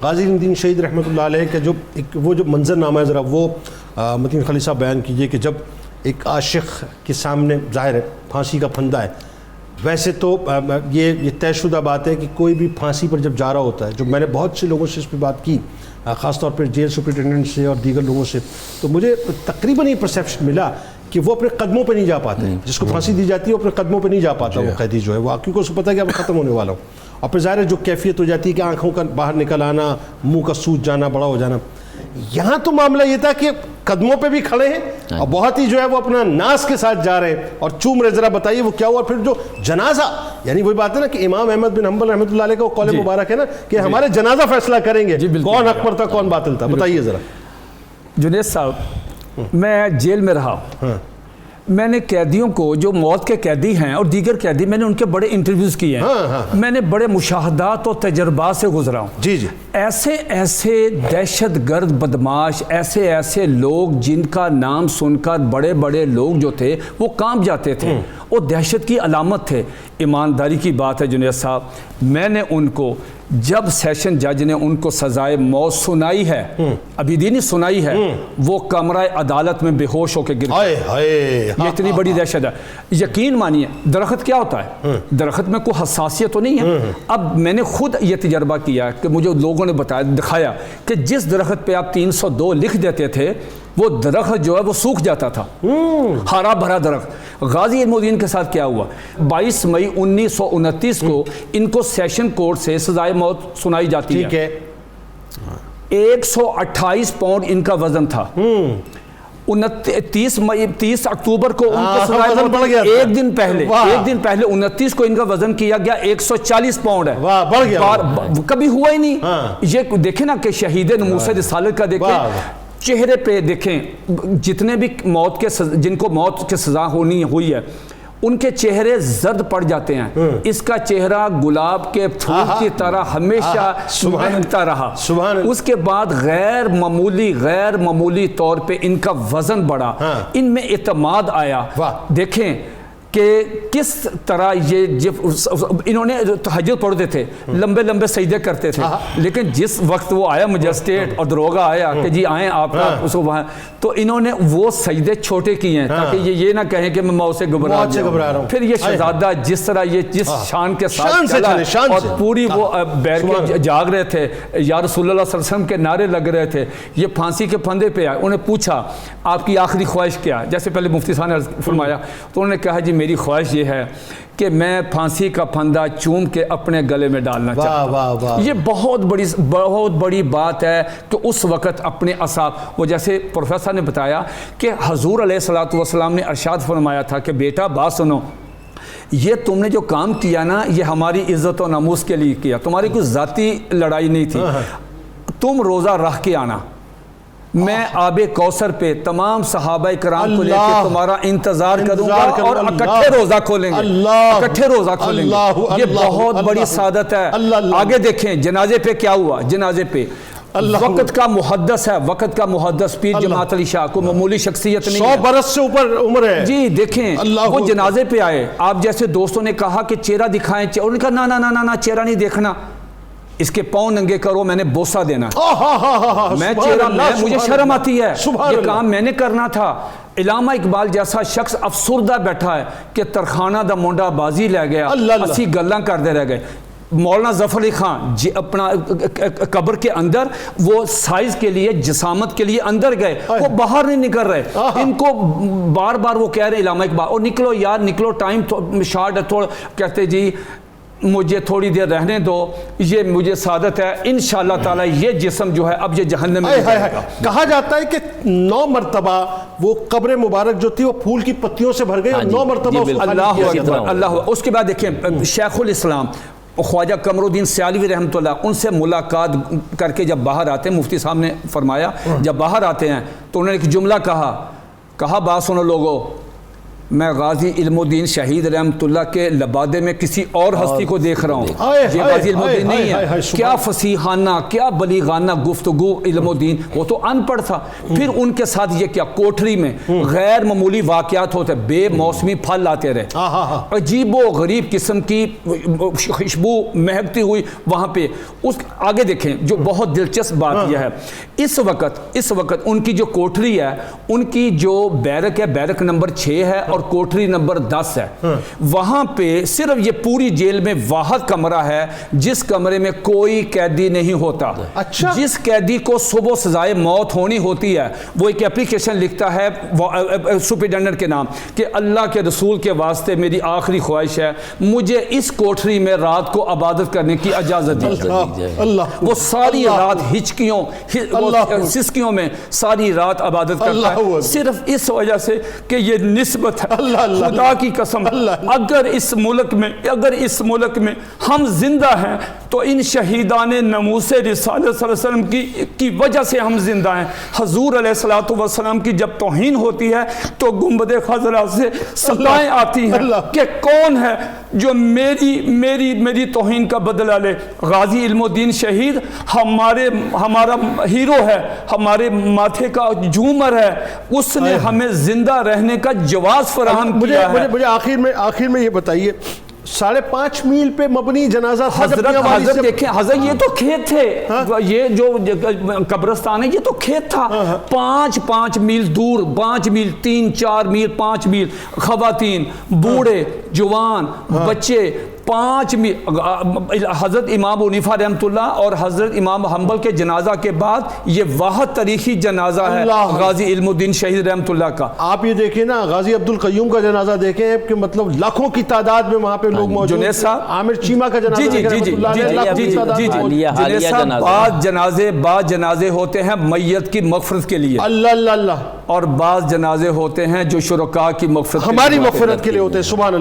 غازی الدین شہید رحمۃ اللہ علیہ کا وہ جو منظر نامہ ہے ذرا وہ متین خلیل صاحب بیان کیجئے کہ جب ایک عاشق کے سامنے ظاہر ہے پھانسی کا پھندہ ہے. ویسے تو یہ طے شدہ بات ہے کہ کوئی بھی پھانسی پر جب جا رہا ہوتا ہے, جو میں نے بہت سے لوگوں سے اس پہ بات کی, خاص طور پر جیل سپرنٹینڈنٹ سے اور دیگر لوگوں سے, تو مجھے تقریباً یہ پرسیپشن ملا کہ وہ اپنے قدموں پہ نہیں جا پاتے. جس کو پھانسی دی جاتی ہے وہ اپنے قدموں پہ نہیں جا پاتا وہ قیدی جو ہے وہ, کیونکہ اس کو پتہ ہے کہ اب ختم ہونے والا ہوں. اور پھر ظاہر ہے جو کیفیت ہو جاتی ہے کہ آنکھوں کا باہر نکل آنا, منہ کا سوج جانا, بڑا ہو جانا. یہاں تو معاملہ یہ تھا کہ قدموں پہ بھی کھڑے ہیں اور بہت ہی جو ہے وہ اپنا ناز کے ساتھ جا رہے ہیں اور چوم رہے. ذرا بتائیے وہ کیا ہوا. پھر جو جنازہ, یعنی وہی بات ہے نا کہ امام احمد بن حنبل رحمۃ اللہ علیہ کا قول مبارک ہے نا کہ ہمارے جنازہ فیصلہ کریں گے کون حق پر تھا کون باطل تھا. بتائیے ذرا. جنید صاحب, میں جیل میں رہا, میں نے قیدیوں کو جو موت کے قیدی ہیں اور دیگر قیدی, میں نے ان کے بڑے انٹرویوز کیے ہیں. میں نے بڑے مشاہدات اور تجربات سے گزرا ہوں. جی جی. ایسے ایسے دہشت گرد بدماش, ایسے ایسے لوگ جن کا نام سن کر بڑے بڑے لوگ جو تھے وہ کانپ جاتے تھے, وہ دہشت کی علامت تھے. ایمانداری کی بات ہے جنید صاحب, میں نے ان کو جب سیشن جج نے ان کو سزائے موت سنائی ہے, ابھی نہیں سنائی ہے, وہ کمرہ عدالت میں بے ہوش ہو کے گر گئے. یہ اتنی بڑی دہشت ہے. یقین مانیے درخت کیا ہوتا ہے, درخت میں کوئی حساسیت تو نہیں ہے. اب میں نے خود یہ تجربہ کیا کہ مجھے لوگوں نے بتایا, دکھایا کہ جس درخت پہ آپ 302 لکھ دیتے تھے وہ درخت جو ہے وہ سوکھ جاتا تھا, ہرا بھرا درخت. غازی علم الدین کے ساتھ کیا ہوا, 22 مئی 1929 کو ان کو سیشن کورٹ سے سزائے موت سنائی جاتی ہے. 128 پاؤنڈ ان کا وزن تھا. 30 اکتوبر کو ان کو سزائے موت, ایک دن پہلے 29 کو ان کا وزن کیا گیا 140 پاؤنڈ ہے. بڑھ گیا, کبھی ہوا ہی نہیں. یہ دیکھیں نا کہ شہید نموس رسالت کا دیکھیں, چہرے پہ دیکھیں, جتنے بھی موت کے جن کو موت کی سزا ہوئی ہے ان کے چہرے زرد پڑ جاتے ہیں. اس کا چہرہ گلاب کے پھول کی طرح ہمیشہ مہکتا رہا. اس کے بعد غیر معمولی طور پہ ان کا وزن بڑھا, ان میں اعتماد آیا. دیکھیں کہ کس طرح یہ انہوں نے تہجد پڑھتے تھے, لمبے لمبے سجدے کرتے تھے, لیکن جس وقت وہ آیا مجسٹریٹ اور دروگہ آیا کہ جی آئیں آپ کا اس کو وہاں, تو انہوں نے وہ سجدے چھوٹے کیے ہیں تاکہ یہ نہ کہیں کہ میں موت سے گھبرا رہا ہوں. پھر یہ شہزادہ جس طرح یہ جس شان کے ساتھ چلا اور پوری وہ بیٹھ کے جاگ رہے تھے, یا رسول اللہ صلی اللہ علیہ وسلم کے نعرے لگ رہے تھے. یہ پھانسی کے پھندے پہ آئے, انہیں پوچھا آپ کی آخری خواہش کیا, جیسے پہلے مفتی صاحب نے فرمایا, تو انہوں نے کہا جی میری خواہش یہ ہے کہ میں پھانسی کا پھندا چوم کے اپنے گلے میں ڈالنا چاہتا ہوں. یہ بہت بڑی بات ہے کہ اس وقت اپنے اصحاب, وہ جیسے پروفیسر نے بتایا کہ حضور علیہ الصلوۃ والسلام نے ارشاد فرمایا تھا کہ بیٹا بات سنو, یہ تم نے جو کام کیا نا یہ ہماری عزت و ناموس کے لیے کیا, تمہاری کوئی ذاتی لڑائی نہیں تھی. تم روزہ رکھ کے آنا, میں آب کوثر پہ تمام صحابہ کرام کو لے کے تمہارا انتظار کروں گا اور اکٹھے روزہ کھولیں گے. یہ بہت بڑی سعادت ہے. آگے دیکھیں جنازے پہ کیا ہوا. جنازے پہ وقت کا محدث ہے, وقت کا محدث پیر جماعت علی شاہ کو معمولی شخصیت نہیں ہے, 100 برس سے اوپر عمر ہے. جی دیکھیں وہ جنازے پہ آئے, آپ جیسے دوستوں نے کہا کہ چہرہ دکھائیں, انہوں نے کہا نا چہرہ نہیں دیکھنا, اس کے پاؤں ننگے کرو, میں نے بوسہ دینا, میں چہرہ مجھے شرم آتی ہے, یہ کام میں نے کرنا تھا. علامہ اقبال جیسا شخص افسردہ بیٹھا ہے کہ ترخانہ دا منڈا بازی لے گیا, اسی گلاں کردے رہ گئے. مولانا ظفر علی خان جی اپنا قبر کے اندر وہ سائز کے لیے جسامت کے لیے اندر گئے, وہ باہر نہیں نکل رہے. ان کو بار بار وہ کہہ رہے علامہ اقبال, اور نکلو یار نکلو, ٹائم شارٹ ہے تھوڑا. کہتے جی مجھے تھوڑی دیر رہنے دو, یہ مجھے سعادت ہے انشاءاللہ تعالی یہ جسم جو ہے اب یہ جہنم میں جائے گا. کہا جاتا ہے کہ 9 مرتبہ وہ قبر مبارک جو تھی وہ پھول کی پتیوں سے بھر گئی, اور 9 مرتبہ اللہ. اس کے بعد دیکھیں شیخ الاسلام خواجہ قمر الدین سیالوی رحمۃ اللہ, ان سے ملاقات کر کے جب باہر آتے ہیں, مفتی صاحب نے فرمایا جب باہر آتے ہیں تو انہوں نے ایک جملہ کہا بات سنو لوگو, میں غازی علم الدین شہید رحمۃ اللہ کے لبادے میں کسی اور ہستی کو دیکھ رہا ہوں. یہ غازی علم الدین نہیں ہے. کیا فصیحانہ کیا بلیغانہ گفتگو علم الدین. وہ تو ان پڑھ تھا. پھر ان کے ساتھ یہ کیا کوٹری میں غیر معمولی واقعات ہوتے, بے موسمی پھل آتے رہے, عجیب و غریب قسم کی خوشبو مہکتی ہوئی وہاں پہ. اس آگے دیکھیں جو بہت دلچسپ بات یہ ہے, اس وقت ان کی جو کوٹری ہے, ان کی جو بیرک ہے, بیرک نمبر 6 ہے اور کوٹری نمبر 10 ہے. وہاں پہ صرف یہ پوری جیل میں واحد کمرہ ہے جس کمرے میں کوئی قیدی نہیں ہوتا. جس قیدی کو صبح سزائے موت ہونی ہوتی ہے وہ ایک اپلیکیشن لکھتا ہے سپرنٹینڈنٹ کے نام کہ اللہ کے رسول کے واسطے میری آخری خواہش ہے مجھے اس کوٹری میں رات کو عبادت کرنے کی اجازت دی. وہ ساری رات ہچکیوں سسکیوں میں ساری رات عبادت کرتا ہے صرف اس وجہ سے کہ یہ نسبت ہے. خدا کی قسم اگر اس ملک میں ہم زندہ ہیں تو ان شہیدان ناموس رسالت صلی اللہ علیہ وسلم کی وجہ سے ہم زندہ ہیں. حضور علیہ الصلوۃ والسلام کی جب توہین ہوتی ہے تو گنبد خضرا سے صدائیں آتی ہیں کہ کون ہے جو میری توہین کا بدلہ لے. غازی علم الدین شہید ہمارا ہیرو ہے, ہمارے ماتھے کا جھومر ہے. اس نے ہمیں زندہ رہنے کا جواز فراہم کیا ہے. مجھے آخر میں یہ بتائیے 5.5 میل پہ مبنی جنازہ تھا. حضرت دیکھیں حضرت یہ تو کھیت تھے, یہ جو قبرستان ہے یہ تو کھیت تھا. 5 میل دور, 5 میل 3-4 میل 5 میل, خواتین, بوڑھے, جوان, بچے, 5 میل. حضرت امام حنیفہ رحمۃ اللہ اور حضرت امام حنبل کے جنازہ کے بعد یہ واحد تاریخی جنازہ ہے غازی علم الدین شہید رحمۃ اللہ کا. آپ یہ دیکھیں نا غازی عبد القیوم کا جنازہ دیکھیں کہ مطلب لاکھوں کی تعداد میں وہاں پہ لوگ موجود. جنید صاحب, عامر چیمہ کا جنازہ, بعض جنازے ہوتے ہیں میت کی مغفرت کے لیے, اللہ, اور بعض جنازے ہوتے ہیں جو شرکاء کی مغفرت, ہماری مغفرت کے لیے ہوتے ہیں. سبحان اللہ.